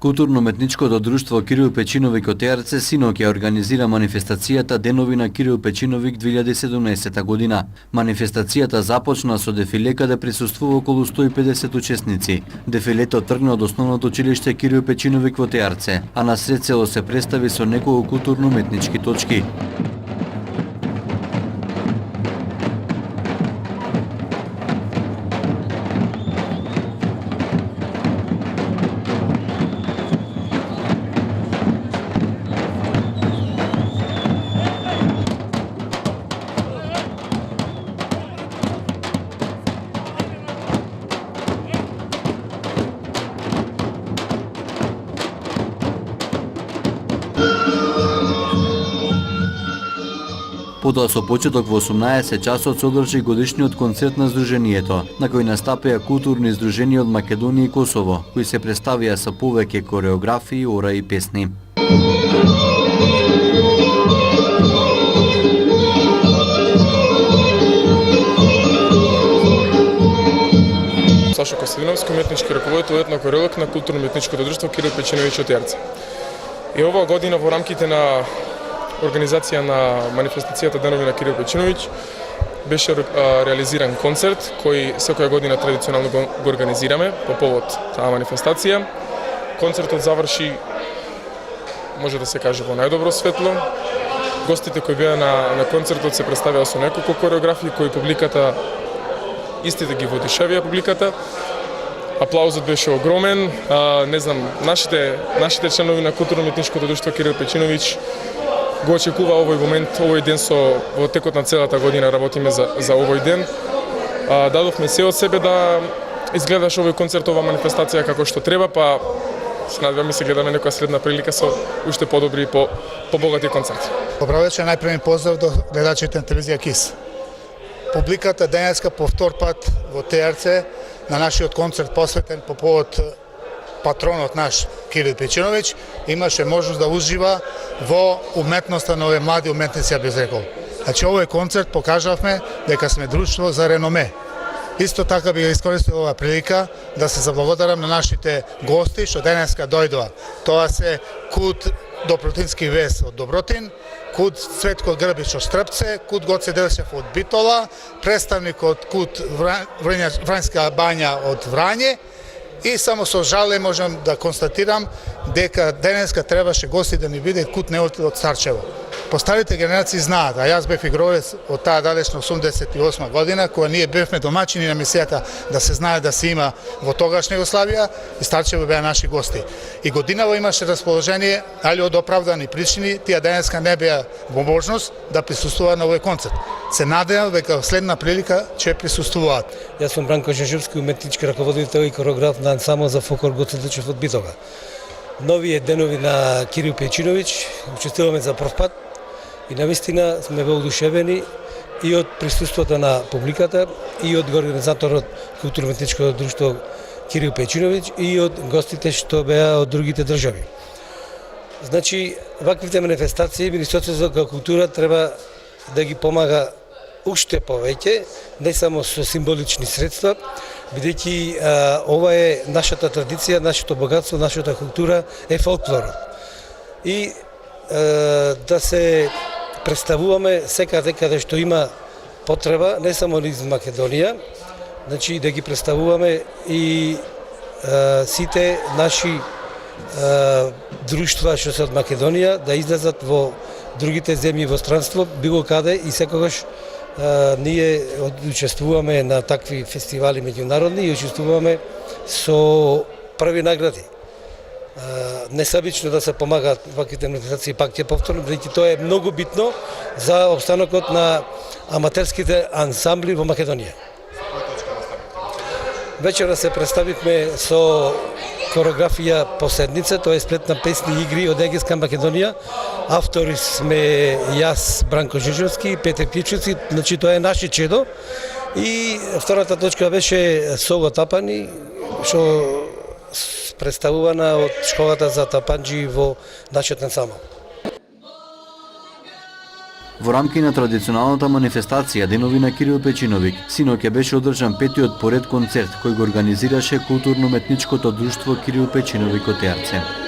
Културно-уметничкото друштво Кирил Печиновик од ТРЦ синоќ ја организира манифестацијата Денови на Кирил Печиновик 2017 година. Манифестацијата започна со дефиле каде присуствува околу 150 учесници. Дефилето тргна од основното училиште Кирил Печиновик во ТРЦ, а на сред село се представи со неколку културно-уметнички точки. Потоа со почеток во 18 часот се одржи годишниот концерт на Сдруженијето, на кој настапија културни здруженија од Македонија и Косово, кои се представија со повеќе кореографии, ора и песни. Сашо Костадиновски, уметнички раководител етнокореолог на културно-уметничкото друштво Кирил Печинович од ТРЦ. И оваа година во рамките на организација на манифестацијата Денови на Кирил Печинович беше реализиран концерт кој секоја година традиционално го организираме по повод таа манифестација. Концертот заврши, може да се каже, во најдобро светло. Гостите кои беа на концертот се представија со неколку кореографии кои публиката истите ги воодушевија публиката. Аплаузот беше огромен. Не знам, нашите членови на културно-уметничкото друштво Кирил Печинович го очекува овој момент, овој ден во текот на целата година работиме за овој ден. Дадовме се од себе да изгледаш овој концерт, оваа манифестација како што треба, па се надеваме се гледаме некоја следна прилика со уште подобри и побогати концерти. Добро вечер, најпрви поздрав до гледачите на телевизија КИС. Публиката денеска по втор пат во ТРЦ на нашиот концерт посветен по повод патронот наш Кирил Печинович имаше можност да ужива во уметноста на овие млади уметници, ја би рекол. Значи овој концерт покажавме дека сме друштво за реноме. Исто така би искористил оваа прилика да се заблагодарам на нашите гости што денеска дојдоа. Тоа се Кут Добротински вес од Добротин, Кут Цветко Грбич од Стрпце, Кут Гоце Делшев од Битола, представник од Кут Врањска бања од Врање. И само со жале можам да констатирам дека денеска требаше гости да ни биде Кут Неолтил од Старчево. Постарите генерации знаат, а јас бев игровец од таа далечна 88 година, кога ние бевме домаќини на мисијата да се знае да се има во тогашна Југославија и Старчево беа наши гости. И годинава имаше расположение, али од оправдани причини, тие денеска не беа во можност да присуствуваат на овој концерт. Се надевам дека следна прилика ќе присуствуваат. Јас сум Бранко Жежовски, уметнички раководител и кореограф на ансамбл за фолклор Гоце Делчев од Битола. Новиот Денови на Кирил Печинович учествуваме за прв пат и навистина сме воодушевени и од присуството на публиката, и од организаторот културно-уметничкото друштво Кирил Печинович, и од гостите што беа од другите држави. Значи, ваквите манифестации Министерството за култура треба да ги помага уште повеќе, не само со символични средства, бидејќи ова е нашата традиција, нашето богатство, нашата култура е фолклорот. И да се представуваме секаде каде што има потреба, не само низ Македонија, значи да ги представуваме и сите наши друштва што се од Македонија да излезат во другите земји во странство, било каде и секогаш ние учествуваме на такви фестивали меѓународни и учествуваме со први награди. Несебично да се помагаат ваквите манифестации, пак ќе повторам, бидејќи тоа е многу битно за обстанокот на аматерските ансамбли во Македонија. Вечера се представивме со кореографија Поседница, тоа е сплет на песни и игри од Егејска Македонија. Автори сме јас, Бранко Жежовски, Петер Пичуци, значи тоа е наше чедо. И втората точка беше Соло Тапани, што представувана од школата за тапанџи во нашиот ансамбл. Во рамки на традиционалната манифестација Денови на Кирил Печиновик, синоќа беше одржан петиот поред концерт кој го организираше културно-уметничкото друштво Кирил Печиновик од Теарце.